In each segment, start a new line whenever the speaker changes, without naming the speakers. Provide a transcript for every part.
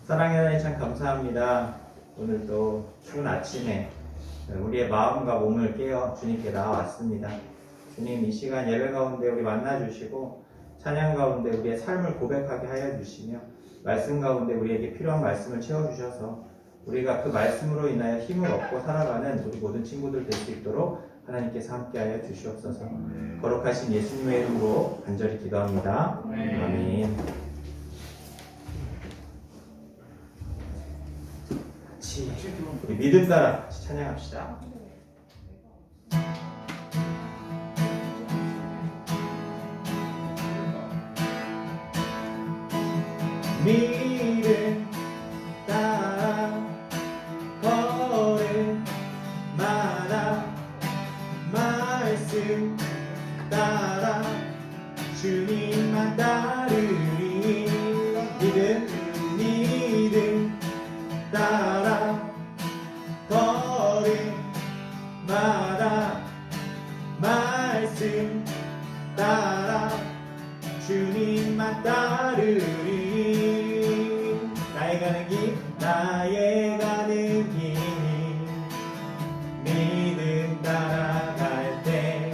사랑의 하나님 참 감사합니다. 오늘 또 추운 아침에 우리의 마음과 몸을 깨어 주님께 나와왔습니다. 주님, 이 시간 예배 가운데 우리 만나주시고 찬양 가운데 우리의 삶을 고백하게 하여 주시며 말씀 가운데 우리에게 필요한 말씀을 채워주셔서 우리가 그 말씀으로 인하여 힘을 얻고 살아가는 우리 모든 친구들 될 수 있도록 하나님께서 함께하여 주시옵소서. 거룩하신 예수님의 이름으로 간절히 기도합니다. 아멘. 우리 믿음 따라 같이 찬양합시다. 믿음 따라 걸음마다 말씀 따라 주님만 따르리. 믿음 따라 걸음마다 말씀 따라 주님만 따르리. 나의 가는 길 믿음 따라갈 때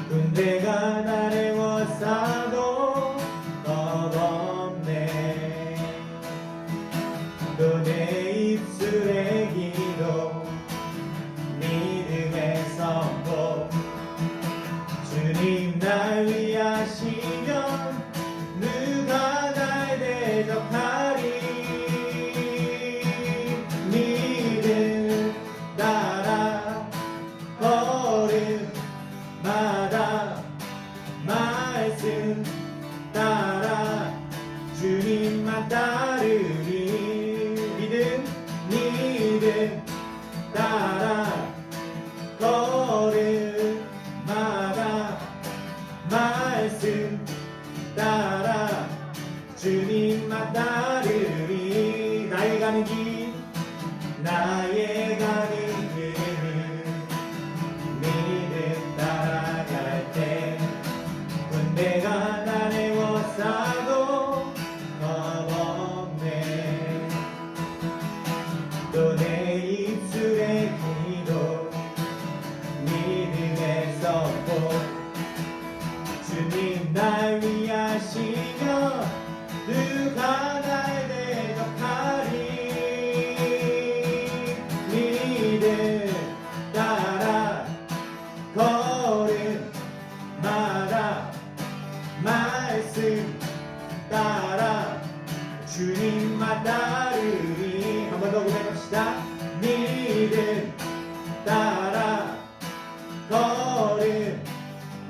군대가 나를 워싸도 겁없네. 또 내 입술의 기도 믿음의 선포 주님 날 위하시면 누가 날 대적하리. 믿음 따라 걸음마다 말씀 따라 주님만 따르리. 믿음 따라 걸음마다 말씀 따라 주님만 따르리. 나의 가는 길 믿음 따라갈 때 군대가 나를 워싸도 겁없네. 또 내 입술의 기도 믿음의 선포 주님 날 위하시며 누가 날 대적하리. 믿음 따라 걸음마다 말씀 따라 주님만 따르리. 한 번 더 고백합시다. 믿음 따라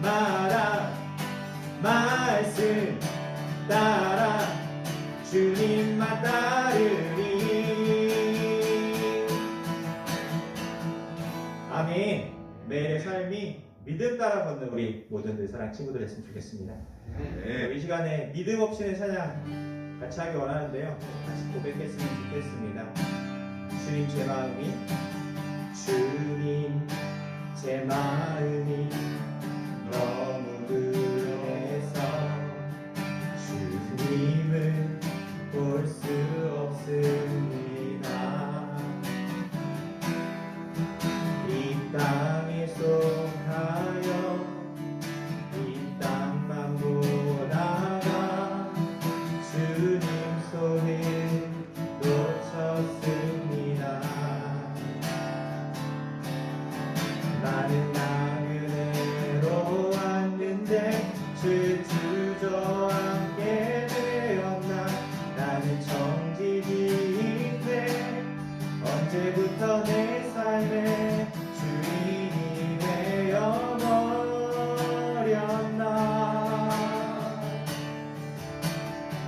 걸음마다 말씀 따라 주님만 따르리. 아멘. 매일의 삶이 믿음 따라 걷는 우리 모든 사랑 친구들 했으면 좋겠습니다. 이 시간에 믿음 없이는 찬양 같이 하기 원하는데요. 같이 고백했으면 좋겠습니다. 주님 제 마음이 너무 그래서 주님을 볼 수 없습니다. 이 땅에 속하여 이 땅만 보다가 주님 손을 놓쳤습니다. 나는 나그네로 왔는데 주 주저앉게 되었나. 나는 청지기인데 언제부터 내 삶의 주인이 되어버렸나.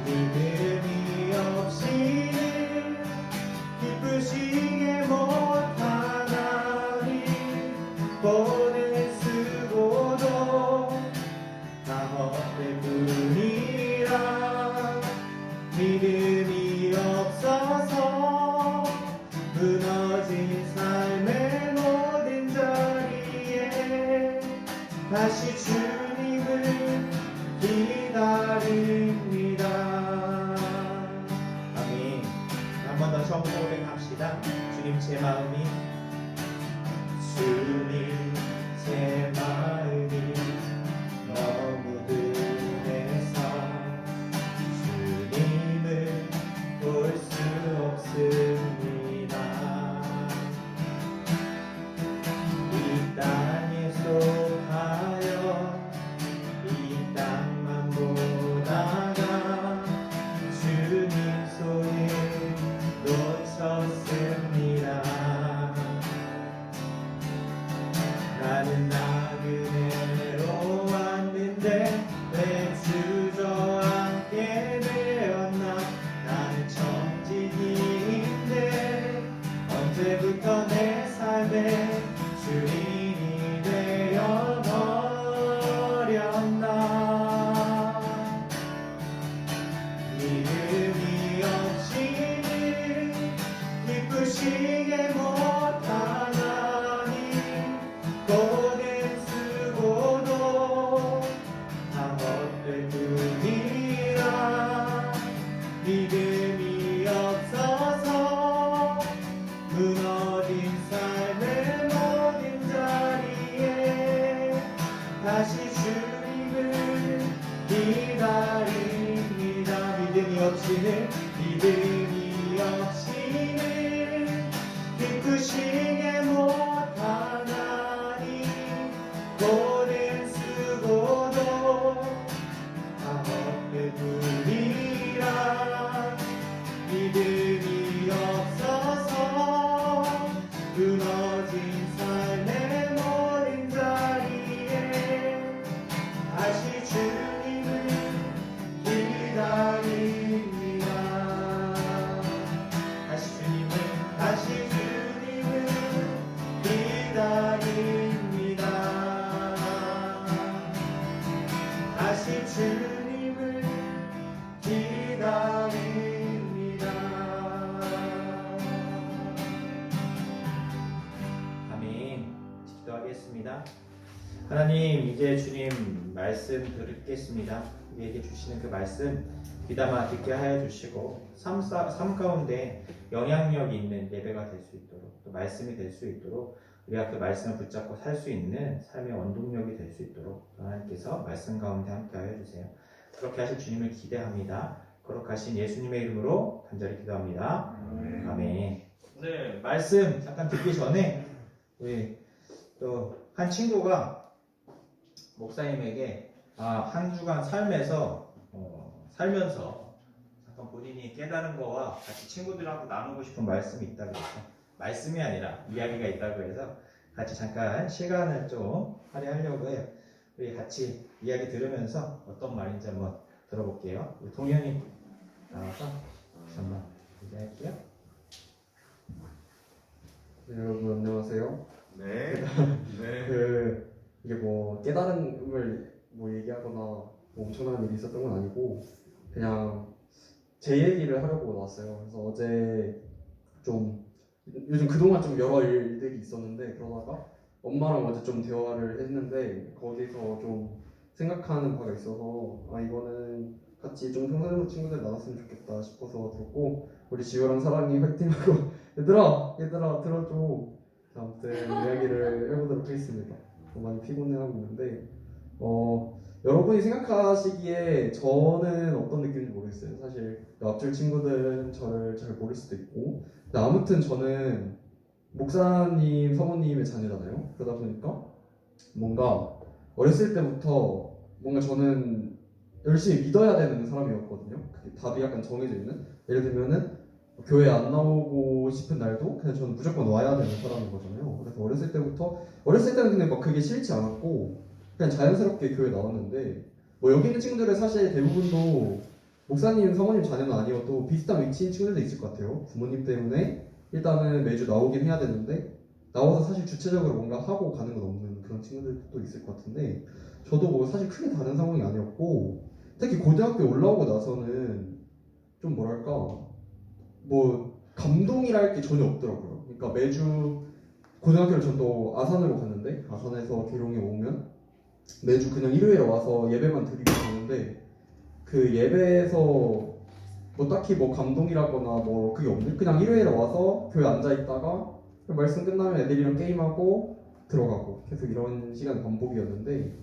믿음이 없이는 기쁘시게 못하나니 보내 쓰고도 다 헛될 뿐이라. 믿음이 없어서 무너진 삶의 모든 자리에 다시 주님을 기다립니다. 아멘. 한 번 더 처음부터 고백합시다. 주님 제 마음이 주님 제 마음이 너무 둔해서 주님을 볼 수 없습니다. 이 땅에 속하여 이 땅만 보다가 주님 손에 놓쳤습니다. 나는 나그네로 왔는데 왜 주저앉게 되었나. 나는 청진인데 언제부터 내 삶에 주인이 되어버렸나. 믿음이 없이는 기쁘시게 못하나니 고된 수고도 다 헛될 뿐이라. 믿음이 없어서 무너진 삶의 모든 자리에 다시 주님을 기다립니다. 믿음이 없이는 기쁘시게 못하나니 고된 수고도 다 헛될 뿐이라. 믿음이 없어서 무너진 삶의 모든 자리에 다시 주님을 기다립니다. 다시 주님을 기다립니다. 다시 주님을 기다립니다. 아멘. 기도하겠습니다. 하나님, 이제 주님 말씀 듣겠습니다. 우리에게 주시는 그 말씀 귀담아 듣게 하여 주시고 삶 가운데 영향력 있는 예배가 될 수 있도록, 또 말씀이 될 수 있도록, 우리가 그 말씀을 붙잡고 살 수 있는 삶의 원동력이 될 수 있도록 하나님께서 말씀 가운데 함께 하여 주세요. 그렇게 하실 주님을 기대합니다. 거룩하신 예수님의 이름으로 간절히 기도합니다. 아멘. 오늘 말씀 잠깐 듣기 전에 우리 또 한 친구가 목사님에게 한 주간 살면서 잠깐 본인이 깨달은 거와 같이 친구들하고 나누고 싶은 말씀이 있다고 해서, 말씀이 아니라 이야기가 있다고 해서 같이 잠깐 시간을 좀 할애하려고 해요. 우리 같이 이야기 들으면서 어떤 말인지 한번 들어볼게요. 우리 동현이 나와서 한번 얘기할게요.
네, 여러분 안녕하세요.
네.
이게 뭐 깨달음을 뭐 얘기하거나 뭐 엄청난 일이 있었던 건 아니고 그냥 제 얘기를 하려고 나왔어요. 그래서 어제 좀 요즘 그동안 좀 여러 일들이 있었는데, 그러다가 엄마랑 어제 좀 대화를 했는데 거기서 좀 생각하는 바가 있어서 이거는 같이 좀 평소대로 친구들 나눴으면 좋겠다 싶어서 들었고, 우리 지효랑 사랑이 화이팅하고 얘들아 들어줘. 아무튼 이야기를 해보도록 하겠습니다. 많이 피곤해하고 있는데 여러분이 생각하시기에 저는 어떤 느낌인지 모르겠어요. 사실 앞줄 친구들은 저를 잘 모를 수도 있고, 근데 아무튼 저는 목사님, 사모님의 자녀잖아요. 그러다 보니까 뭔가 어렸을 때부터 뭔가 저는 열심히 믿어야 되는 사람이었거든요. 그게 답이 약간 정해져 있는, 예를 들면은 교회 안 나오고 싶은 날도 그냥 저는 무조건 와야 되는 사람인 거잖아요. 그래서 어렸을 때는 근데 막 그게 싫지 않았고 그냥 자연스럽게 교회 나왔는데, 뭐 여기 있는 친구들은 사실 대부분도 목사님, 사모님 자녀는 아니어도 비슷한 위치인 친구들도 있을 것 같아요. 부모님 때문에 일단은 매주 나오긴 해야 되는데 나와서 사실 주체적으로 뭔가 하고 가는 건 없는 그런 친구들도 있을 것 같은데, 저도 뭐 사실 크게 다른 상황이 아니었고, 특히 고등학교에 올라오고 나서는 좀 뭐랄까 뭐 감동이랄 게 전혀 없더라고요. 그러니까 매주 고등학교를 전 또 아산으로 갔는데, 아산에서 계룡에 오면 매주 그냥 일요일에 와서 예배만 드리고 가는데, 그 예배에서 뭐 딱히 뭐 감동이라거나 뭐 그게 없는 그냥 일요일에 와서 교회 앉아 있다가 말씀 끝나면 애들이랑 게임하고 들어가고 계속 이런 시간 반복이었는데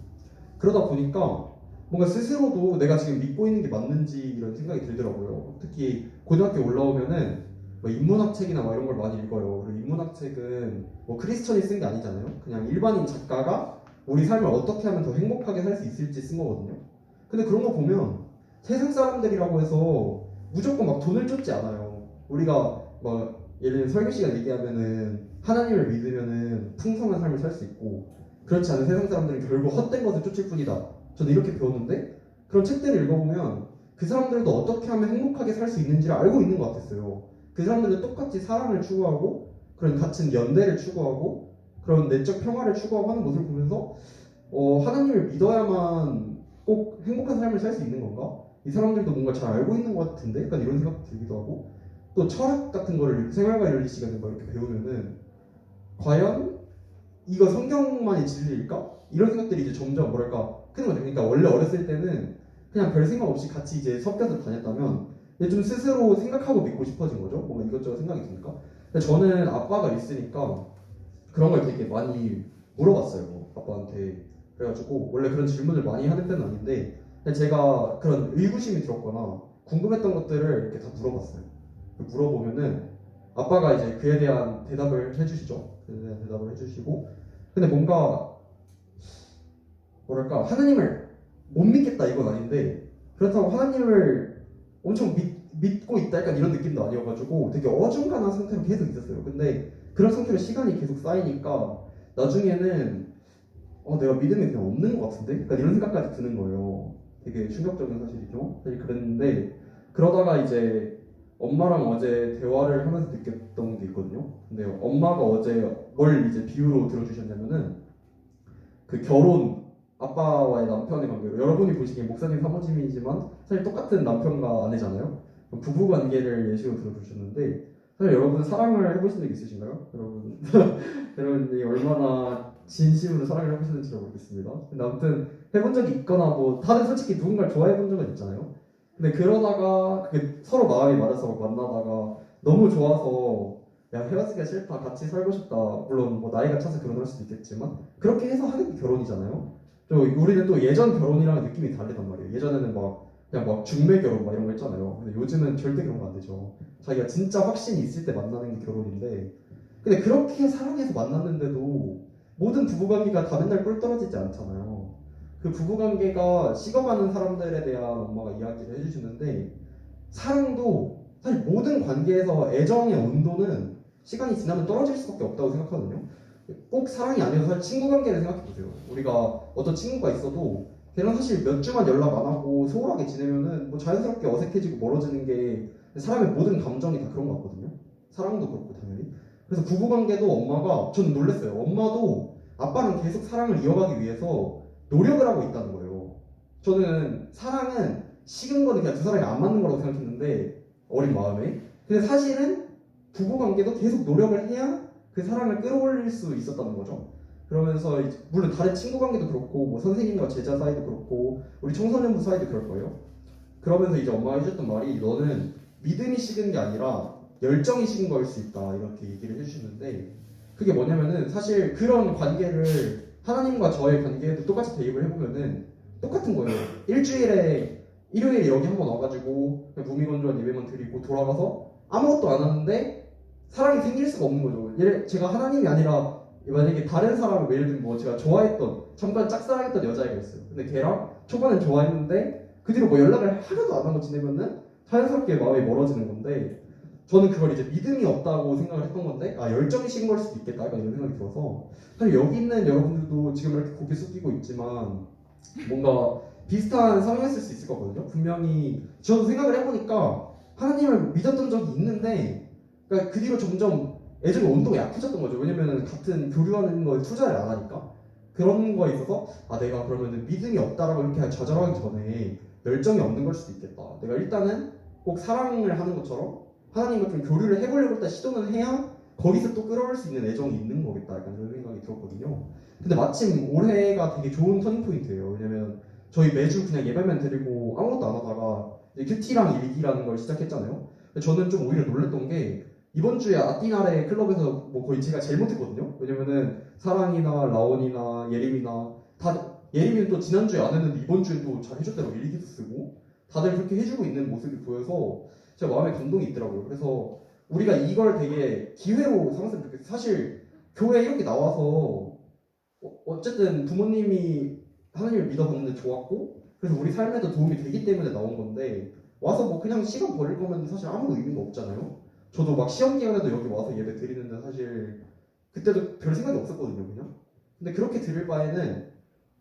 그러다 보니까 뭔가 스스로도 내가 지금 믿고 있는 게 맞는지 이런 생각이 들더라고요. 특히 고등학교 올라오면은 뭐 인문학 책이나 막 이런 걸 많이 읽어요. 그리고 인문학 책은 뭐 크리스천이 쓴 게 아니잖아요. 그냥 일반인 작가가 우리 삶을 어떻게 하면 더 행복하게 살 수 있을지 쓴 거거든요. 근데 그런 거 보면 세상 사람들이라고 해서 무조건 막 돈을 쫓지 않아요. 우리가 막 예를 들면 설교 시간 얘기하면은 하나님을 믿으면은 풍성한 삶을 살 수 있고 그렇지 않은 세상 사람들은 결국 헛된 것을 쫓을 뿐이다. 저는 이렇게 배웠는데 그런 책들을 읽어보면 그 사람들도 어떻게 하면 행복하게 살 수 있는지를 알고 있는 것 같았어요. 그 사람들도 똑같이 사랑을 추구하고 그런 같은 연대를 추구하고 그런 내적 평화를 추구하고 하는 모습을 보면서 하나님을 믿어야만 꼭 행복한 삶을 살 수 있는 건가? 이 사람들도 뭔가 잘 알고 있는 것 같은데? 약간 이런 생각도 들기도 하고 또 철학 같은 거를 생활과 윤리 시간에 막 이렇게 배우면은 과연 이거 성경만이 진리일까? 이런 생각들이 이제 점점 뭐랄까 크는 거죠. 그러니까 원래 어렸을 때는 그냥 별 생각 없이 같이 이제 섞여서 다녔다면 이제 좀 스스로 생각하고 믿고 싶어진 거죠. 뭔가 이것저것 생각이 드니까. 근데 저는 아빠가 있으니까 그런 걸 되게 많이 물어봤어요. 아빠한테. 그래가지고 원래 그런 질문을 많이 하는 편은 아닌데 근데 제가 그런 의구심이 들었거나 궁금했던 것들을 이렇게 다 물어봤어요. 물어보면은 아빠가 이제 그에 대한 대답을 해주시죠. 그에 대한 대답을 해주시고 근데 뭔가 뭐랄까 하나님을 못 믿겠다 이건 아닌데 그렇다고 하나님을 엄청 믿고 있다 약간 이런 느낌도 아니어가지고 되게 어중간한 상태로 계속 있었어요. 근데 그런 상태로 시간이 계속 쌓이니까 나중에는 내가 믿음이 그냥 없는 것 같은데? 약간 이런 생각까지 드는 거예요. 되게 충격적인 사실이죠. 사실 그랬는데 그러다가 이제 엄마랑 어제 대화를 하면서 느꼈던 게 있거든요. 근데 엄마가 어제 뭘 이제 비유로 들어주셨냐면은 그 결혼 아빠와의 남편의 관계로 여러분이 보시기엔 목사님 사모님이지만 사실 똑같은 남편과 아내잖아요. 부부 관계를 예시로 들어주셨는데 사실 여러분 사랑을 해보신 적 있으신가요? 여러분 여러분이 얼마나 진심으로 사랑을 해보시는지 모르겠습니다. 근데 아무튼 해본 적이 있거나 뭐 다들 솔직히 누군가를 좋아해 본 적은 있잖아요. 근데 그러다가 그게 서로 마음이 맞아서 만나다가 너무 좋아서 야 헤어지기가 싫다 같이 살고 싶다 물론 뭐 나이가 차서 결혼할 수도 있겠지만 그렇게 해서 하는 게 결혼이잖아요. 또 우리는 또 예전 결혼이랑 느낌이 다르단 말이에요. 예전에는 막 그냥 막 중매 결혼 막 이런 거 했잖아요. 근데 요즘은 절대 그런 거 안 되죠. 자기가 진짜 확신이 있을 때 만나는 게 결혼인데 근데 그렇게 사랑해서 만났는데도 모든 부부관계가 다 맨날 꿀 떨어지지 않잖아요. 그 부부관계가 식어가는 사람들에 대한 엄마가 이야기를 해주시는데 사랑도 사실 모든 관계에서 애정의 온도는 시간이 지나면 떨어질 수밖에 없다고 생각하거든요. 꼭 사랑이 아니어서 사실 친구 관계를 생각해보세요. 우리가 어떤 친구가 있어도 걔랑 사실 몇 주만 연락 안 하고 소홀하게 지내면은 뭐 자연스럽게 어색해지고 멀어지는 게 사람의 모든 감정이 다 그런 것 같거든요. 사랑도 그렇고 당연히. 그래서 부부관계도 엄마가 저는 놀랐어요. 엄마도 아빠랑 계속 사랑을 이어가기 위해서 노력을 하고 있다는 거예요. 저는 사랑은 식은 거는 그냥 두 사람이 안 맞는 거라고 생각했는데 어린 마음에. 근데 사실은 부부관계도 계속 노력을 해야 그 사랑을 끌어올릴 수 있었다는 거죠. 그러면서 물론 다른 친구 관계도 그렇고 뭐 선생님과 제자 사이도 그렇고 우리 청소년부 사이도 그럴 거예요. 그러면서 이제 엄마가 해줬던 말이 너는 믿음이 식은 게 아니라 열정이 식은 거일 수 있다 이렇게 얘기를 해주시는데 그게 뭐냐면은 사실 그런 관계를 하나님과 저의 관계에도 똑같이 대입을 해보면은 똑같은 거예요. 일요일에 여기 한번 와가지고 무미건조한 예배만 드리고 돌아가서 아무것도 안 하는데 사랑이 생길 수가 없는 거죠. 제가 하나님이 아니라 만약에 다른 사람을 예를 들면 뭐 제가 좋아했던 잠깐 짝사랑했던 여자애가 있어요. 근데 걔랑 초반엔 좋아했는데 그 뒤로 뭐 연락을 하나도 안 하고 지내면은 자연스럽게 마음이 멀어지는 건데 저는 그걸 이제 믿음이 없다고 생각을 했던 건데 열정이 식은 걸 수도 있겠다 약간 이런 생각이 들어서 사실 여기 있는 여러분들도 지금 이렇게 고개 숙이고 있지만 뭔가 비슷한 상황이었을 수 있을 거거든요. 분명히 저도 생각을 해보니까 하나님을 믿었던 적이 있는데 그러니까 그 뒤로 점점 애정의 온도가 약해졌던 거죠. 왜냐면 같은 교류하는 거에 투자를 안 하니까 그런 거에 있어서 내가 그러면 믿음이 없다라고 이렇게 좌절하기 전에 열정이 없는 걸 수도 있겠다. 내가 일단은 꼭 사랑을 하는 것처럼 하나님과 좀 교류를 해보려고 일단 시도는 해야 거기서 또 끌어올 수 있는 애정이 있는 거겠다. 약간 이런 생각이 들었거든요. 근데 마침 올해가 되게 좋은 터닝 포인트예요. 왜냐면 저희 매주 그냥 예배만 드리고 아무것도 안 하다가 이제 큐티랑 일기라는 걸 시작했잖아요. 근데 저는 좀 오히려 놀랬던 게 이번 주에 아띠나레 클럽에서 뭐 거의 제가 제일 못했거든요. 왜냐면은 사랑이나 라온이나 예림이나 다 예림이는 또 지난주에 안 했는데 이번 주에 또 잘 해줬더라고. 일기도 쓰고 다들 그렇게 해주고 있는 모습이 보여서 제가 마음에 감동이 있더라고요. 그래서 우리가 이걸 되게 기회로 삼았으면 좋겠어요. 사실 교회 이렇게 나와서 어쨌든 부모님이 하나님을 믿어봤는데 좋았고 그래서 우리 삶에도 도움이 되기 때문에 나온 건데 와서 뭐 그냥 시간 버릴 거면 사실 아무 의미가 없잖아요. 저도 막 시험 기간에도 여기 와서 예배 드리는데 사실 그때도 별 생각이 없었거든요, 그냥. 근데 그렇게 드릴 바에는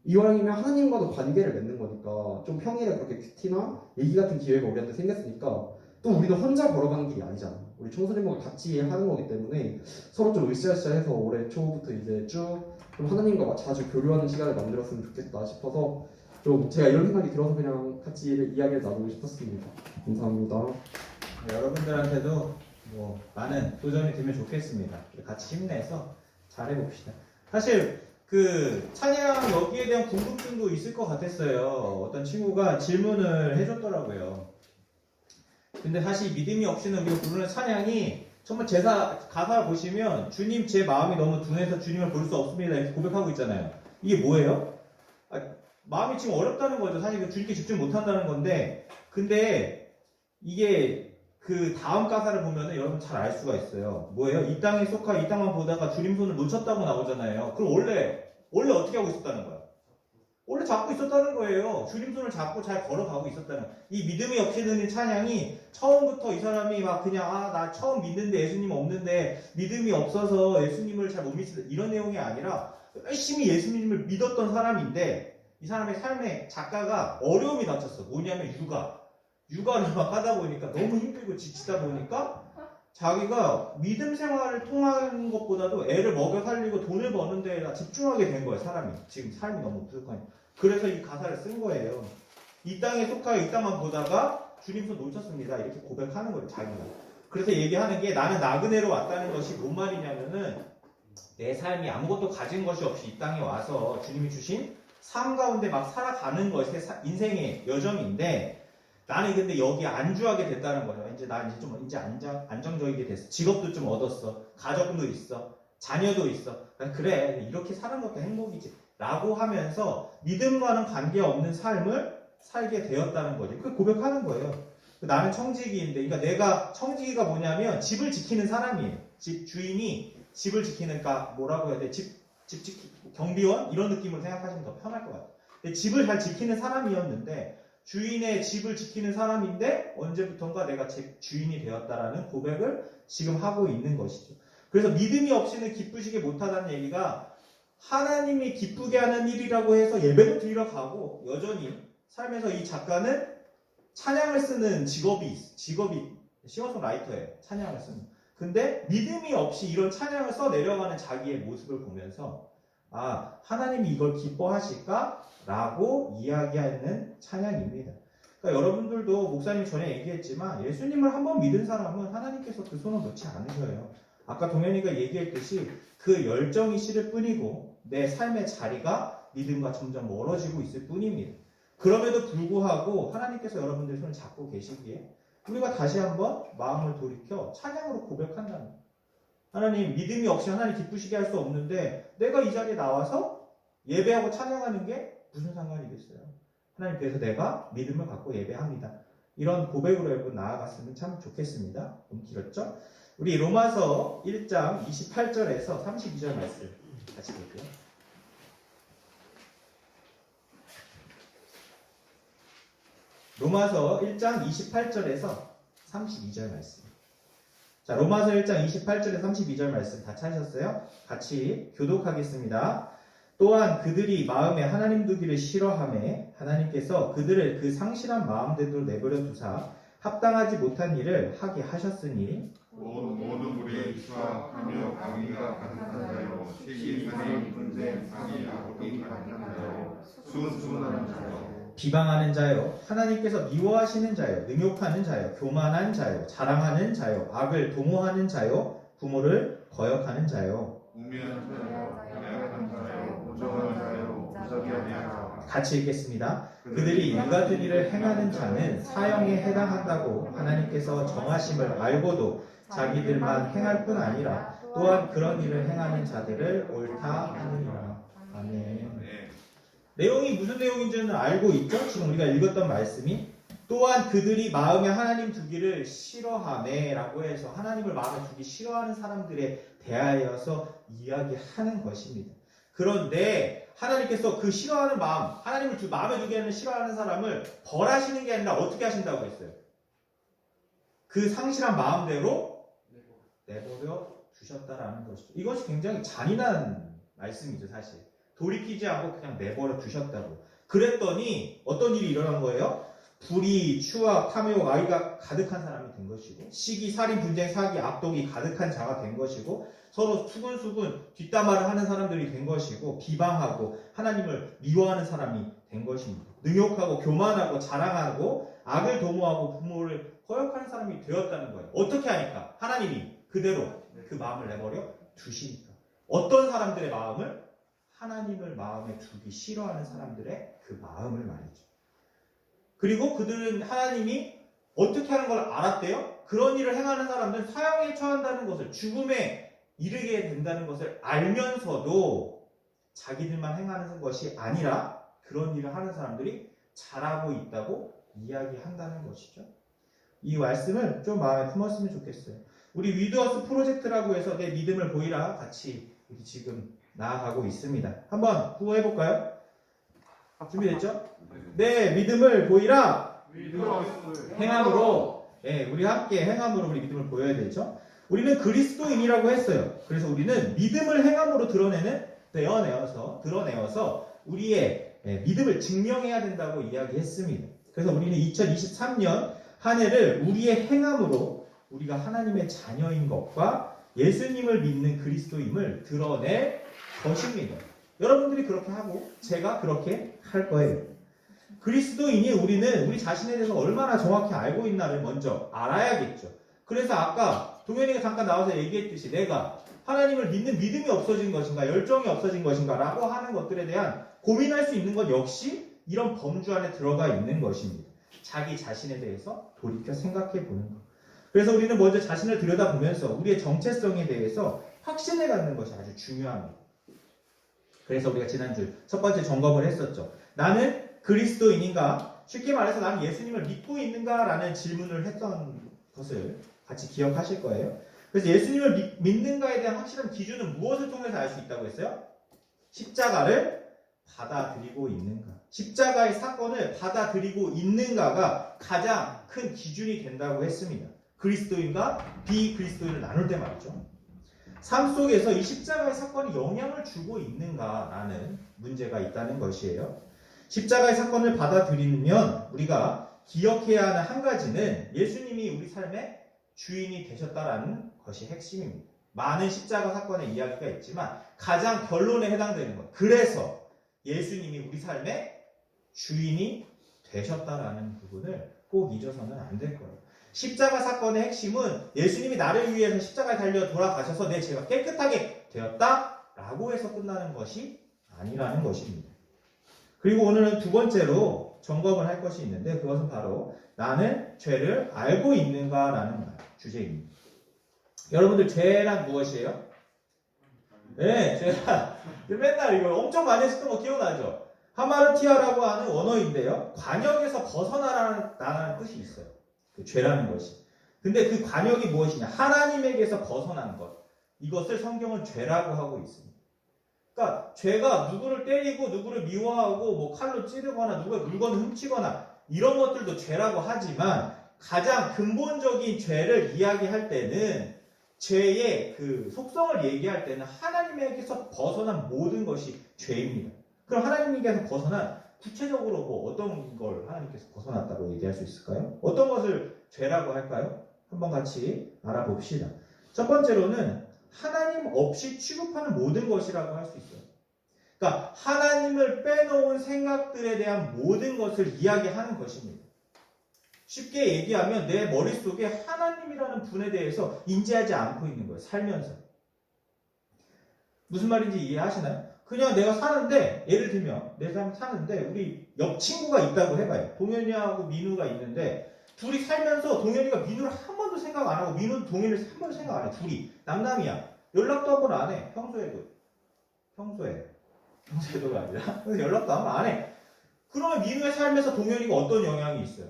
이왕이면 하나님과도 관계를 맺는 거니까 좀 평일에 그렇게 큐티나 얘기 같은 기회가 우리한테 생겼으니까 또 우리도 혼자 걸어가는 길이 아니잖아. 우리 청소년과 같이 하는 거기 때문에 서로 좀 으쌰으쌰해서 올해 초부터 이제 쭉 좀 하나님과 자주 교류하는 시간을 만들었으면 좋겠다 싶어서 좀 제가 이런 생각이 들어서 그냥 같이 이야기를 나누고 싶었습니다. 감사합니다.
네, 여러분들한테도 뭐 많은 도전이 되면 좋겠습니다. 같이 힘내서 잘해봅시다. 사실 그 찬양 여기에 대한 궁금증도 있을 것 같았어요. 어떤 친구가 질문을 해줬더라고요. 근데 사실 믿음이 없이는 우리가 부르는 찬양이 정말 가사를 보시면 주님 제 마음이 너무 둔해서 주님을 볼 수 없습니다 이렇게 고백하고 있잖아요. 이게 뭐예요? 마음이 지금 어렵다는 거죠. 사실 주님께 집중 못한다는 건데 근데 이게 그 다음 가사를 보면은 여러분 잘 알 수가 있어요. 뭐예요? 이 땅에 속하 이 땅만 보다가 주님 손을 놓쳤다고 나오잖아요. 그럼 원래 어떻게 하고 있었다는 거야? 원래 잡고 있었다는 거예요. 주님 손을 잡고 잘 걸어가고 있었다는 거예요. 이 믿음이 없이 드는 찬양이 처음부터 이 사람이 막 그냥 나 처음 믿는데 예수님 없는데 믿음이 없어서 예수님을 잘 못 믿는다 이런 내용이 아니라 열심히 예수님을 믿었던 사람인데 이 사람의 삶의 작가가 어려움이 닥쳤어. 뭐냐면 육아를 막 하다 보니까 너무 힘들고 지치다 보니까 자기가 믿음 생활을 통하는 것보다도 애를 먹여 살리고 돈을 버는 데에다 집중하게 된 거예요. 사람이 지금 삶이 너무 부족하니까. 그래서 이 가사를 쓴 거예요. 이 땅에 속하여 이 땅만 보다가 주님 손 놓쳤습니다. 이렇게 고백하는 거예요. 자기가. 그래서 얘기하는 게 나는 나그네로 왔다는 것이 뭔 말이냐면은 내 삶이 아무것도 가진 것이 없이 이 땅에 와서 주님이 주신 삶 가운데 막 살아가는 것이 인생의 여정인데 나는 근데 여기에 안주하게 됐다는 거예요. 이제 안정적이게 됐어. 직업도 좀 얻었어. 가족도 있어. 자녀도 있어. 그래 이렇게 사는 것도 행복이지. 라고 하면서 믿음과는 관계없는 삶을 살게 되었다는 거죠. 그걸 고백하는 거예요. 나는 청지기인데, 그러니까 내가 청지기가 뭐냐면 집을 지키는 사람이에요. 집 주인이 집을 지키는, 그러니까 뭐라고 해야 돼? 경비원 이런 느낌으로 생각하시면 더 편할 것 같아요. 근데 집을 잘 지키는 사람이었는데. 주인의 집을 지키는 사람인데 언제부턴가 내가 제 주인이 되었다라는 고백을 지금 하고 있는 것이죠. 그래서 믿음이 없이는 기쁘시게 못하다는 얘기가 하나님이 기쁘게 하는 일이라고 해서 예배도 드리러 가고 여전히 삶에서 이 작가는 찬양을 쓰는 직업이 싱어송라이터예요. 찬양을 쓰는. 근데 믿음이 없이 이런 찬양을 써 내려가는 자기의 모습을 보면서 하나님이 이걸 기뻐하실까? 라고 이야기하는 찬양입니다. 그러니까 여러분들도 목사님 전에 얘기했지만 예수님을 한번 믿은 사람은 하나님께서 그 손을 놓지 않으셔요. 아까 동현이가 얘기했듯이 그 열정이 싫을 뿐이고 내 삶의 자리가 믿음과 점점 멀어지고 있을 뿐입니다. 그럼에도 불구하고 하나님께서 여러분들의 손을 잡고 계시기에 우리가 다시 한번 마음을 돌이켜 찬양으로 고백한다는 거예요. 하나님, 믿음이 없이 하나님 기쁘시게 할 수 없는데 내가 이 자리에 나와서 예배하고 찬양하는 게 무슨 상관이겠어요? 하나님, 그래서 내가 믿음을 갖고 예배합니다. 이런 고백으로 여러분 나아갔으면 참 좋겠습니다. 너무 길었죠? 우리 로마서 1장 28절에서 32절 말씀 같이 볼게요. 로마서 1장 28절에서 32절 말씀. 자, 로마서 1장 28절에 32절 말씀 다 찾으셨어요? 같이 교독하겠습니다. 또한 그들이 마음에 하나님 두기를 싫어하매 하나님께서 그들을 그 상실한 마음대로 내버려 두사 합당하지 못한 일을 하게 하셨으니
모든 우리의 수학하며 강의가 가득한 자요 시기산이 분쟁 상이 악이 가득한 자요 수순하는 자요
비방하는 자요 하나님께서 미워하시는 자요 능욕하는 자요 교만한 자요 자랑하는 자요 악을 도모하는 자요 부모를 거역하는 자요
우매한 자요 연약한 자요 무정한 자요 무적이 아니하자
같이 읽겠습니다. 그들이 이 같은 일을 행하는 자는 사형에 해당한다고 하나님께서 정하심을 알고도 자기들만 행할 뿐 아니라 또한 그런 일을 행하는 자들을 옳다 하느니라. 아멘.
네.
내용이 무슨 내용인지는 알고 있죠? 지금 우리가 읽었던 말씀이 또한 그들이 마음에 하나님 두기를 싫어하네 라고 해서 하나님을 마음에 두기 싫어하는 사람들에 대하여서 이야기하는 것입니다. 그런데 하나님께서 그 싫어하는 마음, 하나님을 마음에 두게 하는 싫어하는 사람을 벌하시는 게 아니라 어떻게 하신다고 했어요? 그 상실한 마음대로 내버려 두셨다라는 것이죠. 이것이 굉장히 잔인한 말씀이죠, 사실. 돌이키지 않고 그냥 내버려 두셨다고. 그랬더니 어떤 일이 일어난 거예요? 불의, 추악, 탐욕, 악의가 가득한 사람이 된 것이고, 시기, 살인, 분쟁, 사기, 악독이 가득한 자가 된 것이고, 서로 수근수근 뒷담화를 하는 사람들이 된 것이고, 비방하고 하나님을 미워하는 사람이 된 것입니다. 능욕하고 교만하고 자랑하고 악을 도모하고 부모를 거역하는 사람이 되었다는 거예요. 어떻게 하니까? 하나님이 그대로 그 마음을 내버려 두시니까. 어떤 사람들의 마음을? 하나님을 마음에 두기 싫어하는 사람들의 그 마음을 말이죠. 그리고 그들은 하나님이 어떻게 하는 걸 알았대요? 그런 일을 행하는 사람들은 사형에 처한다는 것을, 죽음에 이르게 된다는 것을 알면서도 자기들만 행하는 것이 아니라 그런 일을 하는 사람들이 잘하고 있다고 이야기한다는 것이죠. 이 말씀을 좀 마음에 품었으면 좋겠어요. 우리 위드워스 프로젝트라고 해서 내 믿음을 보이라 같이 지금 나아가고 있습니다. 한번 구호해볼까요? 준비됐죠? 내 믿음을 보이라 행함으로, 우리 함께 행함으로 우리 믿음을 보여야 되죠. 우리는 그리스도인이라고 했어요. 그래서 우리는 믿음을 행함으로 드러내어서 우리의 믿음을 증명해야 된다고 이야기했습니다. 그래서 우리는 2023년 한 해를 우리의 행함으로 우리가 하나님의 자녀인 것과 예수님을 믿는 그리스도임을 드러낼 것입니다. 여러분들이 그렇게 하고 제가 그렇게 할 거예요. 그리스도인이 우리는 우리 자신에 대해서 얼마나 정확히 알고 있나를 먼저 알아야겠죠. 그래서 아까 동현이가 잠깐 나와서 얘기했듯이 내가 하나님을 믿는 믿음이 없어진 것인가, 열정이 없어진 것인가 라고 하는 것들에 대한 고민할 수 있는 것 역시 이런 범주 안에 들어가 있는 것입니다. 자기 자신에 대해서 돌이켜 생각해 보는 것. 그래서 우리는 먼저 자신을 들여다보면서 우리의 정체성에 대해서 확신을 갖는 것이 아주 중요합니다. 그래서 우리가 지난주 첫 번째 점검을 했었죠. 나는 그리스도인인가? 쉽게 말해서 나는 예수님을 믿고 있는가? 라는 질문을 했던 것을 같이 기억하실 거예요. 그래서 예수님을 믿는가에 대한 확실한 기준은 무엇을 통해서 알 수 있다고 했어요? 십자가를 받아들이고 있는가? 십자가의 사건을 받아들이고 있는가가 가장 큰 기준이 된다고 했습니다. 그리스도인과 비그리스도인을 나눌 때 말이죠. 삶 속에서 이 십자가의 사건이 영향을 주고 있는가라는 문제가 있다는 것이에요. 십자가의 사건을 받아들이면 우리가 기억해야 하는 한 가지는 예수님이 우리 삶의 주인이 되셨다라는 것이 핵심입니다. 많은 십자가 사건의 이야기가 있지만 가장 결론에 해당되는 것. 그래서 예수님이 우리 삶의 주인이 되셨다라는 부분을 꼭 잊어서는 안 될 거예요. 십자가 사건의 핵심은 예수님이 나를 위해서 십자가에 달려 돌아가셔서 내 죄가 깨끗하게 되었다라고 해서 끝나는 것이 아니라는 것입니다. 그리고 오늘은 두 번째로 점검을 할 것이 있는데 그것은 바로 나는 죄를 알고 있는가라는 주제입니다. 여러분들 죄란 무엇이에요? 네, 죄란 맨날 이거 엄청 많이 했었던 거 기억나죠? 하마르티아라고 하는 언어인데요. 관역에서 벗어나라는 뜻이 있어요. 그 죄라는 것이. 근데 그 관역이 무엇이냐? 하나님에게서 벗어난 것. 이것을 성경은 죄라고 하고 있습니다. 그러니까 죄가 누구를 때리고 누구를 미워하고 뭐 칼로 찌르거나 누구의 물건을 훔치거나 이런 것들도 죄라고 하지만 가장 근본적인 죄를 이야기할 때는 죄의 그 속성을 얘기할 때는 하나님에게서 벗어난 모든 것이 죄입니다. 그럼 하나님에게서 벗어난 구체적으로 뭐 어떤 걸 하나님께서 벗어났다고 얘기할 수 있을까요? 어떤 것을 죄라고 할까요? 한번 같이 알아봅시다. 첫 번째로는 하나님 없이 취급하는 모든 것이라고 할 수 있어요. 그러니까 하나님을 빼놓은 생각들에 대한 모든 것을 이야기하는 것입니다. 쉽게 얘기하면 내 머릿속에 하나님이라는 분에 대해서 인지하지 않고 있는 거예요. 살면서. 무슨 말인지 이해하시나요? 그냥 내가 사는데, 예를 들면 내 삶 사는데 우리 옆 친구가 있다고 해봐요. 동현이하고 민우가 있는데 둘이 살면서 동현이가 민우를 한 번도 생각 안 하고 민우는 동현이를 한 번도 생각 안 해. 둘이 남남이야. 연락도 한 번 안 해. 평소에도가 아니라 연락도 한 번 안 해. 그러면 민우의 삶에서 동현이가 어떤 영향이 있어요?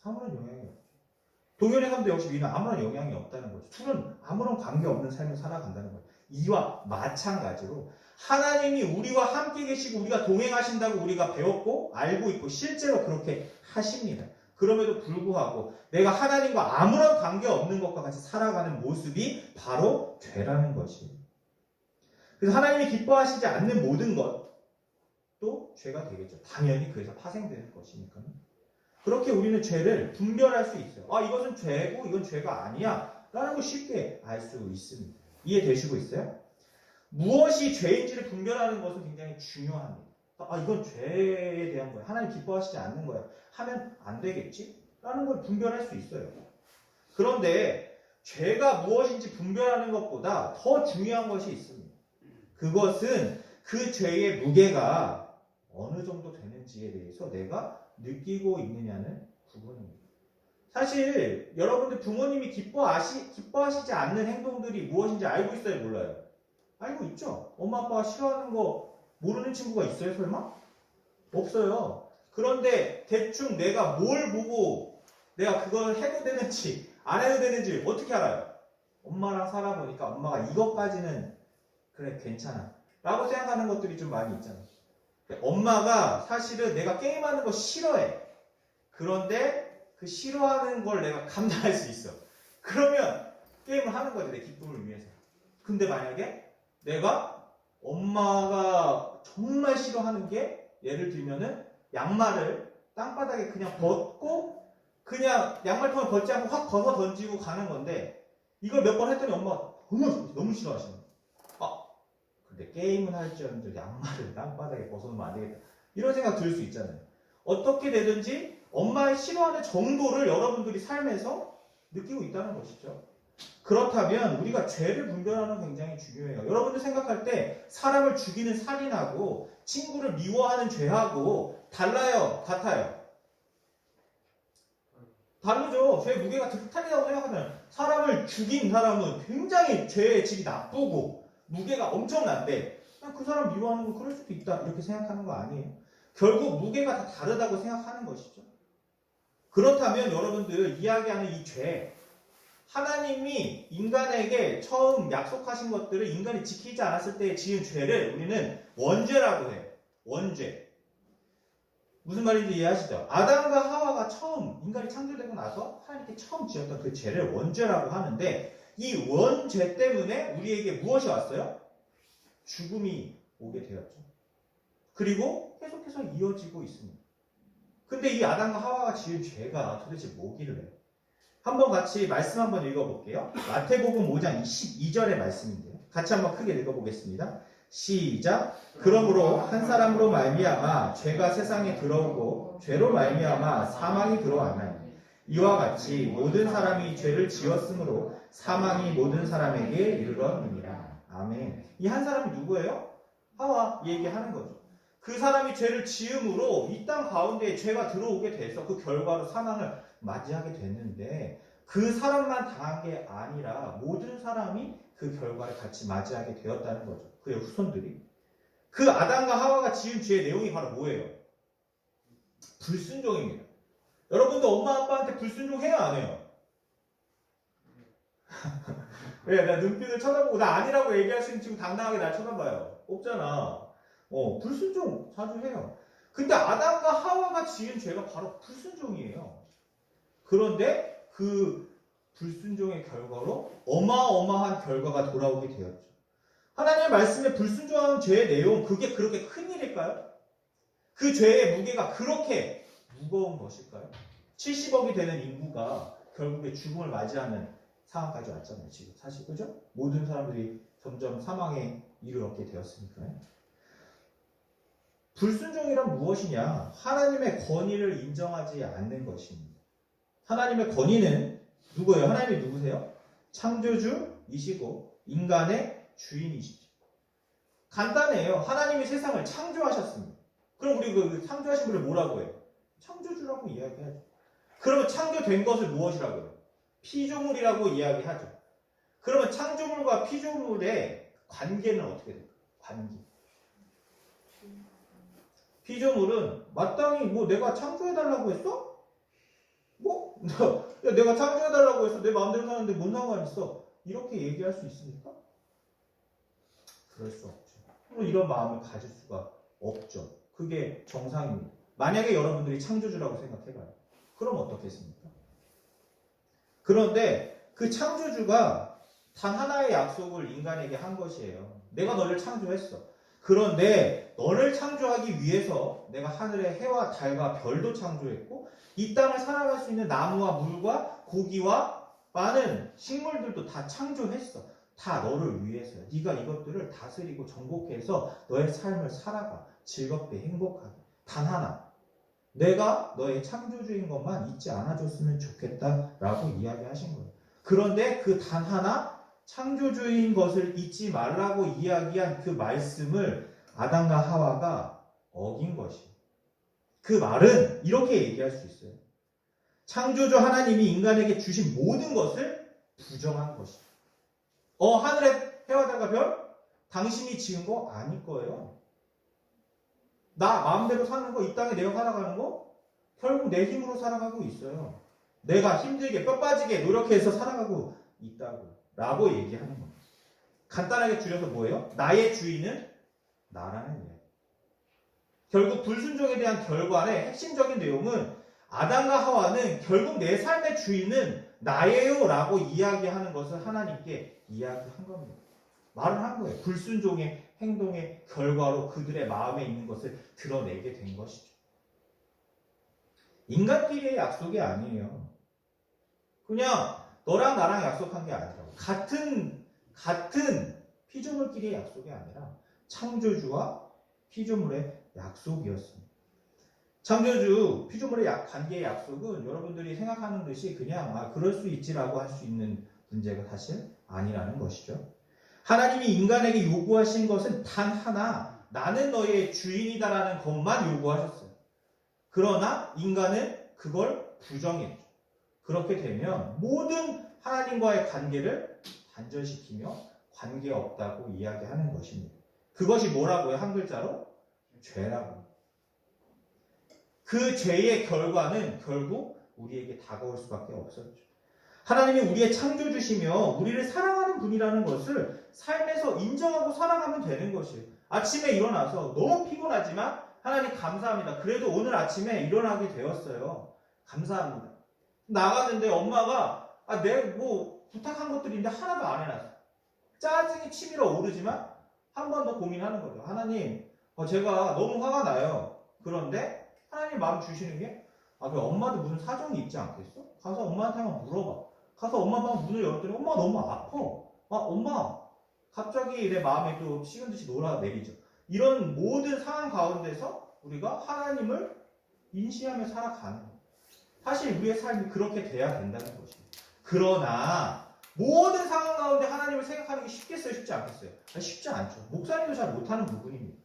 아무런 영향이 없죠. 동현의 삶도 역시 민우 아무런 영향이 없다는 거죠. 둘은 아무런 관계없는 삶을 살아간다는 거예요. 이와 마찬가지로 하나님이 우리와 함께 계시고 우리가 동행하신다고 우리가 배웠고 알고 있고 실제로 그렇게 하십니다. 그럼에도 불구하고 내가 하나님과 아무런 관계없는 것과 같이 살아가는 모습이 바로 죄라는 것이에요. 그래서 하나님이 기뻐하시지 않는 모든 것도 죄가 되겠죠. 당연히 그래서 파생되는 것이니까요. 그렇게 우리는 죄를 분별할 수 있어요. 아, 이것은 죄고 이건 죄가 아니야 라는 걸 쉽게 알 수 있습니다. 이해되시고 있어요? 무엇이 죄인지를 분별하는 것은 굉장히 중요합니다. 아, 이건 죄에 대한 거야. 하나님 기뻐하시지 않는 거야. 하면 안 되겠지? 라는 걸 분별할 수 있어요. 그런데 죄가 무엇인지 분별하는 것보다 더 중요한 것이 있습니다. 그것은 그 죄의 무게가 어느 정도 되는지에 대해서 내가 느끼고 있느냐는 부분입니다. 사실 여러분들 부모님이 기뻐하시지 않는 행동들이 무엇인지 알고 있어요? 몰라요? 알고 있죠? 엄마 아빠가 싫어하는 거 모르는 친구가 있어요? 설마? 없어요. 그런데 대충 내가 뭘 보고 내가 그걸 해도 되는지 안 해도 되는지 어떻게 알아요? 엄마랑 살아보니까 엄마가 이것까지는 그래 괜찮아 라고 생각하는 것들이 좀 많이 있잖아요. 엄마가 사실은 내가 게임하는 거 싫어해. 그런데 그 싫어하는 걸 내가 감당할 수 있어. 그러면 게임을 하는 거지, 내 기쁨을 위해서. 근데 만약에 내가 엄마가 정말 싫어하는 게 예를 들면은 양말을 땅바닥에 그냥 벗고 그냥 양말통을 벗지 않고 확 벗어 던지고 가는 건데 이걸 몇 번 했더니 엄마가 너무 싫어하시는 거야. 아, 근데 게임은 할지언정 양말을 땅바닥에 벗어놓으면 안 되겠다. 이런 생각 들 수 있잖아요. 어떻게 되든지 엄마의 싫어하는 정도를 여러분들이 삶에서 느끼고 있다는 것이죠. 그렇다면 우리가 죄를 분별하는 게 굉장히 중요해요. 여러분들 생각할 때 사람을 죽이는 살인하고 친구를 미워하는 죄하고 달라요? 같아요? 다르죠. 죄의 무게가 득탈이라고 생각하잖아요. 사람을 죽인 사람은 굉장히 죄의 질이 나쁘고 무게가 엄청난데 그냥 그 사람 미워하는 건 그럴 수도 있다 이렇게 생각하는 거 아니에요? 결국 무게가 다 다르다고 생각하는 것이죠. 그렇다면 여러분들 이야기하는 이 죄, 하나님이 인간에게 처음 약속하신 것들을 인간이 지키지 않았을 때 지은 죄를 우리는 원죄라고 해요. 원죄. 무슨 말인지 이해하시죠? 아담과 하와가 처음 인간이 창조되고 나서 하나님께 처음 지었던 그 죄를 원죄라고 하는데 이 원죄 때문에 우리에게 무엇이 왔어요? 죽음이 오게 되었죠. 그리고 계속해서 이어지고 있습니다. 근데 이 아담과 하와가 지은 죄가 도대체 뭐길래? 한번 같이 말씀 한번 읽어볼게요. 마태복음 5장 22절의 말씀인데요. 같이 한번 크게 읽어보겠습니다. 시작. 그러므로 한 사람으로 말미암아 죄가 세상에 들어오고 죄로 말미암아 사망이 들어왔나니 이와 같이 모든 사람이 죄를 지었으므로 사망이 모든 사람에게 이르렀느니라. 아멘. 이 한 사람이 누구예요? 하와 얘기하는 거죠. 그 사람이 죄를 지음으로 이 땅 가운데에 죄가 들어오게 돼서 그 결과로 사망을 맞이하게 됐는데 그 사람만 당한 게 아니라 모든 사람이 그 결과를 같이 맞이하게 되었다는 거죠. 그의 후손들이. 그 아담과 하와가 지은 죄의 내용이 바로 뭐예요? 불순종입니다. 여러분도 엄마 아빠한테 불순종해요 안 해요? 왜? 나 눈빛을 쳐다보고 나 아니라고 얘기할 수 있는 친구 당당하게 날 쳐다봐요. 없잖아. 불순종 자주 해요. 근데 아담과 하와가 지은 죄가 바로 불순종이에요. 그런데 그 불순종의 결과로 어마어마한 결과가 돌아오게 되었죠. 하나님의 말씀에 불순종하는 죄의 내용, 그게 그렇게 큰 일일까요? 그 죄의 무게가 그렇게 무거운 것일까요? 70억이 되는 인구가 결국에 죽음을 맞이하는 상황까지 왔잖아요. 지금 사실 그죠? 모든 사람들이 점점 사망에 이르렀게 되었으니까요. 불순종이란 무엇이냐? 하나님의 권위를 인정하지 않는 것입니다. 하나님의 권위는 누구예요? 하나님이 누구세요? 창조주이시고 인간의 주인이시죠. 간단해요. 하나님이 세상을 창조하셨습니다. 그럼 우리 그 창조하신 분을 뭐라고 해요? 창조주라고 이야기하죠. 그러면 창조된 것을 무엇이라고 해요? 피조물이라고 이야기하죠. 그러면 창조물과 피조물의 관계는 어떻게 될까요? 관계. 피조물은 마땅히 뭐 내가 창조해달라고 했어? 뭐? 야, 내가 창조해달라고 해서 내 마음대로 사는데 뭔 상관 있어? 이렇게 얘기할 수 있습니까? 그럴 수 없죠. 그럼 이런 마음을 가질 수가 없죠. 그게 정상입니다. 만약에 여러분들이 창조주라고 생각해봐요. 그럼 어떻겠습니까? 그런데 그 창조주가 단 하나의 약속을 인간에게 한 것이에요. 내가 너를 창조했어. 그런데 너를 창조하기 위해서 내가 하늘의 해와 달과 별도 창조했고 이 땅을 살아갈 수 있는 나무와 물과 고기와 많은 식물들도 다 창조했어. 다 너를 위해서야. 네가 이것들을 다스리고 정복해서 너의 삶을 살아가. 즐겁게 행복하게. 단 하나. 내가 너의 창조주인 것만 잊지 않아줬으면 좋겠다라고 이야기하신 거예요. 그런데 그 단 하나 창조주인 것을 잊지 말라고 이야기한 그 말씀을 아담과 하와가 어긴 것이에요. 그 말은 이렇게 얘기할 수 있어요. 창조주 하나님이 인간에게 주신 모든 것을 부정한 것이에요. 하늘의 해와 달과 별? 당신이 지은 거 아닐 거예요. 나 마음대로 사는 거, 이 땅에 내가 살아가는 거 결국 내 힘으로 살아가고 있어요. 내가 힘들게 뼈 빠지게 노력해서 살아가고 있다고 라고 얘기하는 겁니다. 간단하게 줄여서 뭐예요? 나의 주인은 나라는 이야기. 결국 불순종에 대한 결과의 핵심적인 내용은 아담과 하와는 결국 내 삶의 주인은 나예요 라고 이야기하는 것을 하나님께 이야기한 겁니다. 말을 한 거예요. 불순종의 행동의 결과로 그들의 마음에 있는 것을 드러내게 된 것이죠. 인간끼리의 약속이 아니에요. 그냥 너랑 나랑 약속한 게 아니라고. 같은 피조물끼리의 약속이 아니라 창조주와 피조물의 약속이었습니다. 창조주, 피조물의 관계의 약속은 여러분들이 생각하는 듯이 그냥 그럴 수 있지라고 할 수 있는 문제가 사실 아니라는 것이죠. 하나님이 인간에게 요구하신 것은 단 하나, 나는 너의 주인이다라는 것만 요구하셨어요. 그러나 인간은 그걸 부정했죠. 그렇게 되면 모든 하나님과의 관계를 단절시키며 관계없다고 이야기하는 것입니다. 그것이 뭐라고요? 한 글자로? 죄라고. 그 죄의 결과는 결국 우리에게 다가올 수밖에 없었죠. 하나님이 우리의 창조주시며 우리를 사랑하는 분이라는 것을 삶에서 인정하고 살아가면 되는 것이에요. 아침에 일어나서 너무 피곤하지만 하나님 감사합니다. 그래도 오늘 아침에 일어나게 되었어요. 감사합니다. 나갔는데 엄마가 내가 뭐 부탁한 것들인데 하나도 안 해놨어. 짜증이 치밀어 오르지만 한 번 더 고민하는 거죠. 하나님, 제가 너무 화가 나요. 그런데 하나님 마음 주시는 게 그 엄마도 무슨 사정이 있지 않겠어? 가서 엄마한테 한번 물어봐. 가서 엄마 방 문을 열었더니 엄마 너무 아파. 엄마 갑자기 내 마음에 또 식은 듯이 녹아내리죠. 이런 모든 상황 가운데서 우리가 하나님을 인식하며 살아가는 거예요. 사실 우리의 삶이 그렇게 돼야 된다는 것입니다. 그러나 모든 상황 가운데 하나님을 생각하는 게 쉽겠어요? 쉽지 않겠어요? 쉽지 않죠. 목사님도 잘 못하는 부분입니다.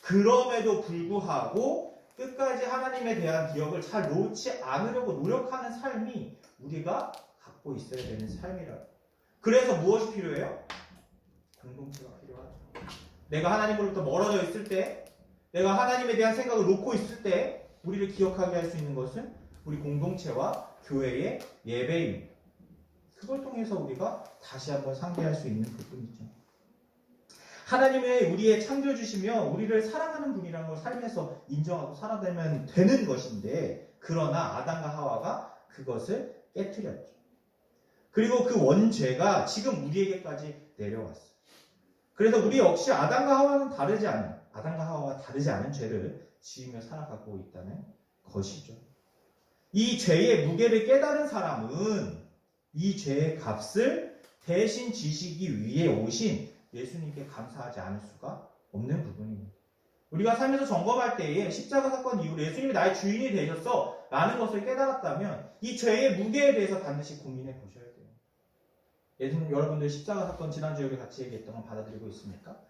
그럼에도 불구하고 끝까지 하나님에 대한 기억을 잘 놓지 않으려고 노력하는 삶이 우리가 갖고 있어야 되는 삶이라고. 그래서 무엇이 필요해요? 공동체가 필요하죠. 내가 하나님으로부터 멀어져 있을 때, 내가 하나님에 대한 생각을 놓고 있을 때 우리를 기억하게 할 수 있는 것은 우리 공동체와 교회의 예배입니다. 그걸 통해서 우리가 다시 한번 상기할 수 있는 부분이죠. 하나님의 우리의 창조주시며 우리를 사랑하는 분이라는 걸 삶에서 인정하고 살아가면 되는 것인데, 그러나 아담과 하와가 그것을 깨트렸죠. 그리고 그 원죄가 지금 우리에게까지 내려왔어요. 그래서 우리 역시 아담과 하와와 다르지 않은 죄를 지으며 살아가고 있다는 것이죠. 이 죄의 무게를 깨달은 사람은 이 죄의 값을 대신 지시기 위해 오신 예수님께 감사하지 않을 수가 없는 부분입니다. 우리가 삶에서 점검할 때에 십자가 사건 이후로 예수님이 나의 주인이 되셨어 라는 것을 깨달았다면 이 죄의 무게에 대해서 반드시 고민해 보셔야 돼요. 예수님, 여러분들 십자가 사건 지난주에 같이 얘기했던 건 받아들이고 있습니까?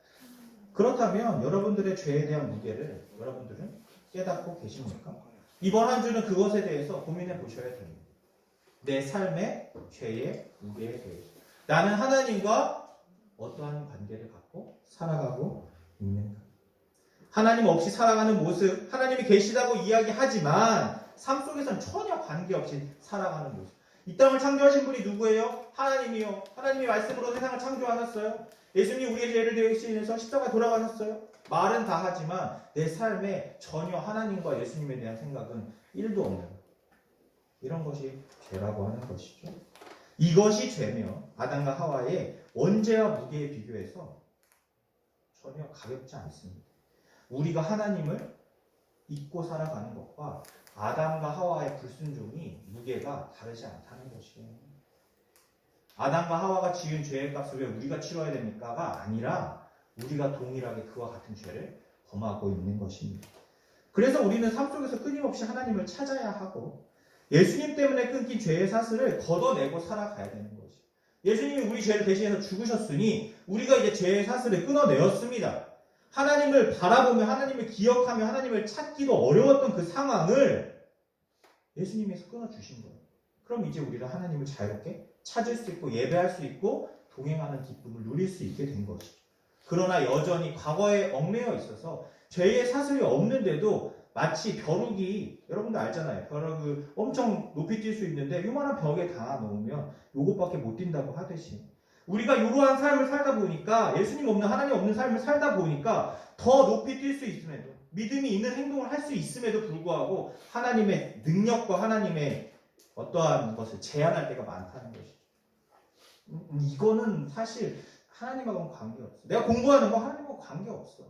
그렇다면 여러분들의 죄에 대한 무게를 여러분들은 깨닫고 계십니까? 이번 한 주는 그것에 대해서 고민해 보셔야 됩니다. 내 삶의 죄의 무게에 대해서. 나는 하나님과 어떠한 관계를 갖고 살아가고 있는가? 하나님 없이 살아가는 모습, 하나님이 계시다고 이야기하지만 삶 속에서는 전혀 관계없이 살아가는 모습. 이 땅을 창조하신 분이 누구예요? 하나님이요. 하나님이 말씀으로 세상을 창조하셨어요. 예수님이 우리의 죄를 대신해서 십자가에 돌아가셨어요. 말은 다 하지만 내 삶에 전혀 하나님과 예수님에 대한 생각은 1도 없는 이런 것이 죄라고 하는 것이죠. 이것이 죄며 아담과 하와의 원죄와 무게에 비교해서 전혀 가볍지 않습니다. 우리가 하나님을 잊고 살아가는 것과 아담과 하와의 불순종이 무게가 다르지 않다는 것이에요. 아담과 하와가 지은 죄의 값을 왜 우리가 치러야 됩니까가 아니라 우리가 동일하게 그와 같은 죄를 범하고 있는 것입니다. 그래서 우리는 삶 속에서 끊임없이 하나님을 찾아야 하고 예수님 때문에 끊긴 죄의 사슬을 걷어내고 살아가야 되는 것이죠. 예수님이 우리 죄를 대신해서 죽으셨으니 우리가 이제 죄의 사슬을 끊어내었습니다. 하나님을 바라보며 하나님을 기억하며 하나님을 찾기도 어려웠던 그 상황을 예수님께서 끊어주신 거예요. 그럼 이제 우리는 하나님을 자유롭게 찾을 수 있고 예배할 수 있고 동행하는 기쁨을 누릴 수 있게 된 것이죠. 그러나 여전히 과거에 얽매여 있어서 죄의 사슬이 없는데도 마치 벼룩이, 여러분들 알잖아요. 벼룩을 엄청 높이 뛸 수 있는데 요만한 벽에 닿아 놓으면 요것밖에 못 뛴다고 하듯이 우리가 이러한 삶을 살다 보니까 예수님 없는 하나님 없는 삶을 살다 보니까 더 높이 뛸 수 있음에도 믿음이 있는 행동을 할 수 있음에도 불구하고 하나님의 능력과 하나님의 어떠한 것을 제한할 때가 많다는 것이죠. 이거는 사실 하나님하고는 관계없어. 내가 공부하는 거 하나님하고 관계없어.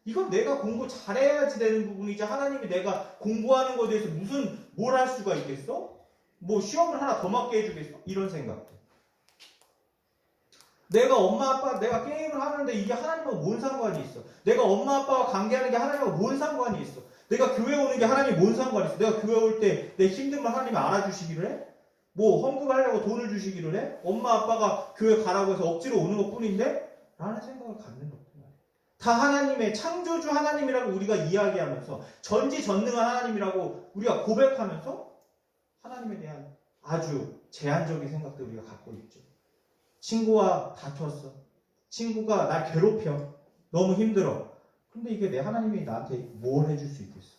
이건 내가 공부 잘해야지 되는 부분이지 하나님이 내가 공부하는 것에 대해서 무슨 뭘 할 수가 있겠어? 뭐 시험을 하나 더 맞게 해주겠어? 이런 생각들. 내가 엄마 아빠 내가 게임을 하는데 이게 하나님하고 뭔 상관이 있어? 내가 엄마 아빠와 관계하는 게 하나님하고 뭔 상관이 있어? 내가 교회 오는 게 하나님이 뭔 상관이 있어? 내가 교회 올 때 내 힘든 걸 하나님이 알아주시기를 해? 뭐 헌금하려고 돈을 주시기를 해? 엄마 아빠가 교회 가라고 해서 억지로 오는 것 뿐인데? 라는 생각을 갖는 것뿐 아니야. 다 하나님의 창조주 하나님이라고 우리가 이야기하면서 전지전능한 하나님이라고 우리가 고백하면서 하나님에 대한 아주 제한적인 생각들 우리가 갖고 있죠. 친구와 다퉜어. 친구가 날 괴롭혀. 너무 힘들어. 근데 이게 내 하나님이 나한테 뭘 해줄 수 있겠어?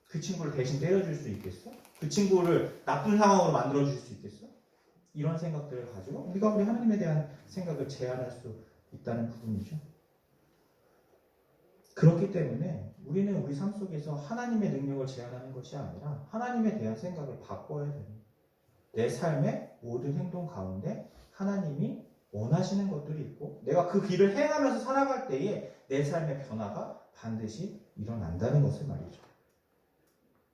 그 친구를 대신 때려줄 수 있겠어? 그 친구를 나쁜 상황으로 만들어줄 수 있겠어? 이런 생각들을 가지고 우리가 우리 하나님에 대한 생각을 제한할 수 있다는 부분이죠. 그렇기 때문에 우리는 우리 삶 속에서 하나님의 능력을 제한하는 것이 아니라 하나님에 대한 생각을 바꿔야 됩니다. 내 삶의 모든 행동 가운데 하나님이 원하시는 것들이 있고 내가 그 길을 행하면서 살아갈 때에 내 삶의 변화가 반드시 일어난다는 것을 말이죠.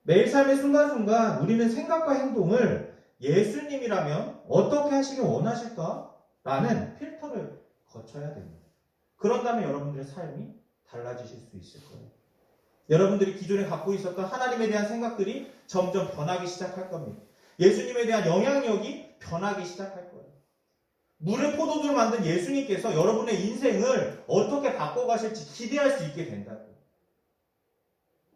매일 삶의 순간순간 우리는 생각과 행동을 예수님이라면 어떻게 하시길 원하실까? 라는 필터를 거쳐야 됩니다. 그런다면 여러분들의 삶이 달라지실 수 있을 거예요. 여러분들이 기존에 갖고 있었던 하나님에 대한 생각들이 점점 변하기 시작할 겁니다. 예수님에 대한 영향력이 변하기 시작할 거예요. 물의 포도주를 만든 예수님께서 여러분의 인생을 어떻게 바꿔가실지 기대할 수 있게 된다고.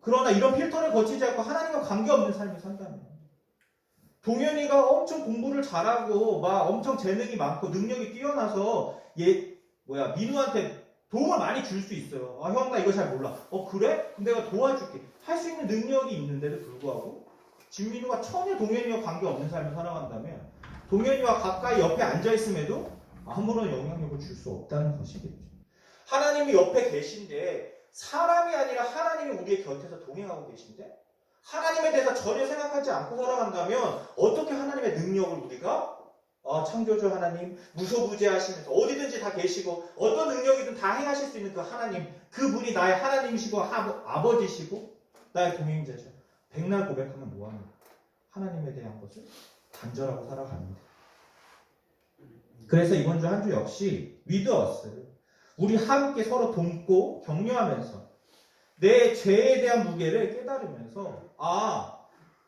그러나 이런 필터를 거치지 않고 하나님과 관계없는 삶을 산다면 동현이가 엄청 공부를 잘하고 막 엄청 재능이 많고 능력이 뛰어나서 민우한테 도움을 많이 줄 수 있어요. 아, 형 나 이거 잘 몰라. 그래? 그럼 내가 도와줄게. 할 수 있는 능력이 있는데도 불구하고 진민우가 전혀 동현이와 관계없는 삶을 살아간다면 동현이와 가까이 옆에 앉아있음에도 아무런 영향력을 줄 수 없다는 것이겠죠. 하나님이 옆에 계신데 사람이 아니라 하나님이 우리의 곁에서 동행하고 계신데 하나님에 대해서 전혀 생각하지 않고 살아간다면 어떻게 하나님의 능력을 우리가 창조주 하나님 무소부재하시면서 어디든지 다 계시고 어떤 능력이든 다 행하실 수 있는 그 하나님 그분이 나의 하나님이시고 아버지시고 나의 동행자죠. 백날 고백하면 뭐합니까? 하나님에 대한 것을 단절하고 살아갑니다. 그래서 이번 주 한 주 역시 with us 우리 함께 서로 돕고 격려하면서 내 죄에 대한 무게를 깨달으면서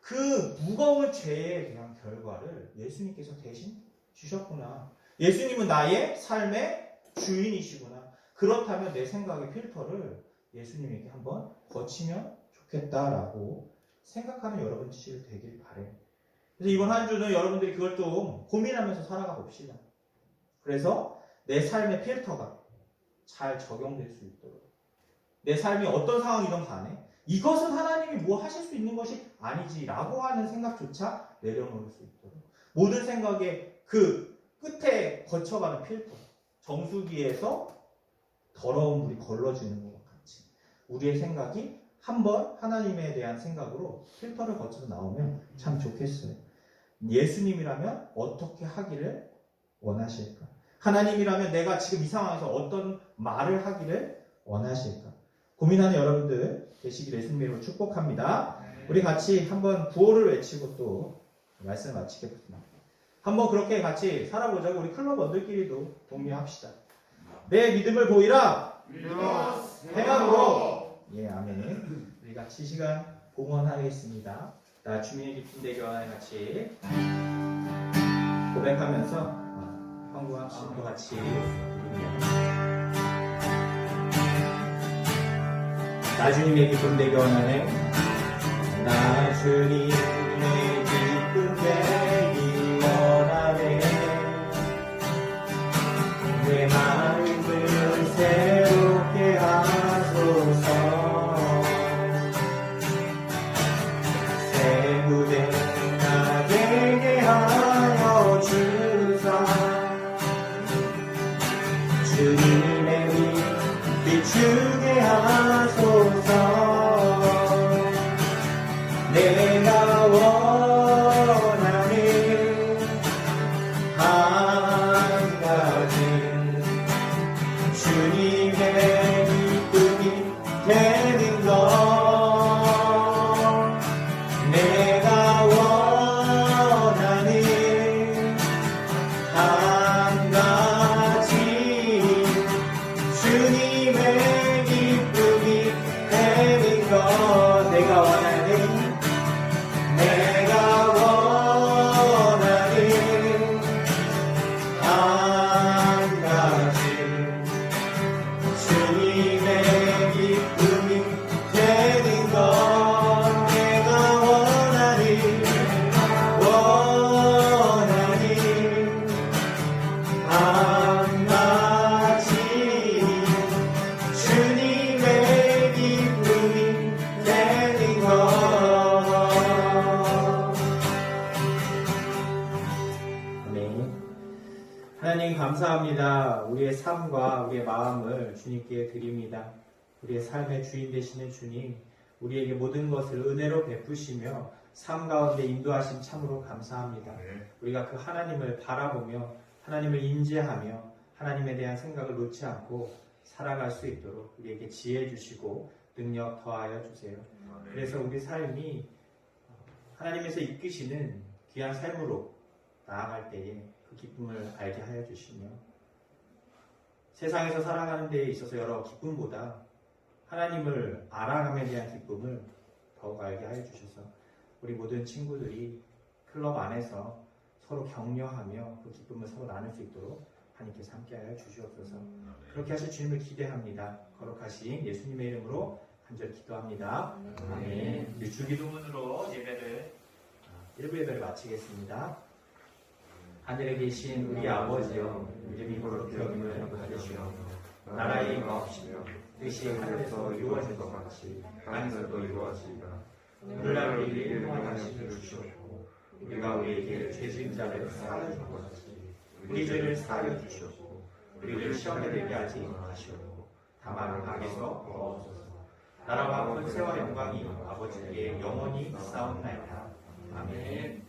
그 무거운 죄에 대한 결과를 예수님께서 대신 주셨구나. 예수님은 나의 삶의 주인이시구나. 그렇다면 내 생각의 필터를 예수님에게 한번 거치면 좋겠다라고 생각하는 여러분들이 되길 바래요. 그래서 이번 한 주는 여러분들이 그걸 좀 고민하면서 살아가 봅시다. 그래서 내 삶의 필터가 잘 적용될 수 있도록, 내 삶이 어떤 상황이든 간에 이것은 하나님이 뭐 하실 수 있는 것이 아니지라고 하는 생각조차 내려놓을 수 있도록, 모든 생각의 그 끝에 거쳐가는 필터, 정수기에서 더러운 물이 걸러지는 것 같이 우리의 생각이 한번 하나님에 대한 생각으로 필터를 거쳐서 나오면 참 좋겠어요. 예수님이라면 어떻게 하기를 원하실까? 하나님이라면 내가 지금 이 상황에서 어떤 말을 하기를 원하실까? 고민하는 여러분들 되시기를 예수님의 이름으로 축복합니다. 우리 같이 한번 구호를 외치고 또 말씀을 마치겠습니다. 한번 그렇게 같이 살아보자고 우리 클럽원들끼리도 독려합시다. 내 믿음을 보이라 행함으로. 예, 아멘. 우리 같이 이 시간 봉헌하겠습니다. 나 주민의 깊은 대교와 같이 고백하면서 황구함 씨도 같이 부르며 나 주님의 기쁨 되기 원하네. 나 주님의 기쁨 되기 원하네. 내 마음을 새롭게 하소서. 새 무대 나게 하여 주사. 주님의 빛 비추게 하소서. 내가 원하는 한 가지 주님의 기쁨이 되는 것. 내가 원하는 한 가지 주님의 기쁨이 되는 것. 내가 원하는 한 가지 주님의 기쁨이 되는 것. 내가 원하는 한 가지 주님의 기쁨이 되는 것. 하나님 감사합니다. 우리의 삶과 우리의 마음을 주님께 드립니다. 우리의 삶의 주인 되시는 주님, 우리에게 모든 것을 은혜로 베푸시며 삶 가운데 인도하심 참으로 감사합니다. 우리가 그 하나님을 바라보며 하나님을 인지하며 하나님에 대한 생각을 놓지 않고 살아갈 수 있도록 우리에게 지혜 주시고 능력 더하여 주세요. 그래서 우리 삶이 하나님에서 이끄시는 귀한 삶으로 나아갈 때에 그 기쁨을 알게 하여 주시며, 세상에서 살아가는 데에 있어서 여러 기쁨보다 하나님을 알아감에 대한 기쁨을 더욱 알게 하여 주셔서 우리 모든 친구들이 클럽 안에서 서로 격려하며 그 기쁨을 서로 나눌 수 있도록 하나님께서 함께하여 주시옵소서. 그렇게 하실 주님을 기대합니다. 거룩하신 예수님의 이름으로 간절히 기도합니다. 아멘. 우리 주기도문으로 예배를 1부 예배를 마치겠습니다. 하늘에 계신 우리 아버지여, 이름이 거룩히 여김을 받으시오. 나라의 임하옵시며 뜻이 하늘에서 이루어진 것 같이 땅에서도 이루어지리라. 오늘날 우리에게 일용할 것을 주시옵고, 우리가 우리에게 죄진 자를 사하여 준 것 같이 우리 죄를 사하여 주시옵고, 우리를 시험에 들게 하지 마시옵고, 다만 악에서 구하옵소서. 나라와 권세와 영광이 아버지께 영원히 싸움나이다. 아멘.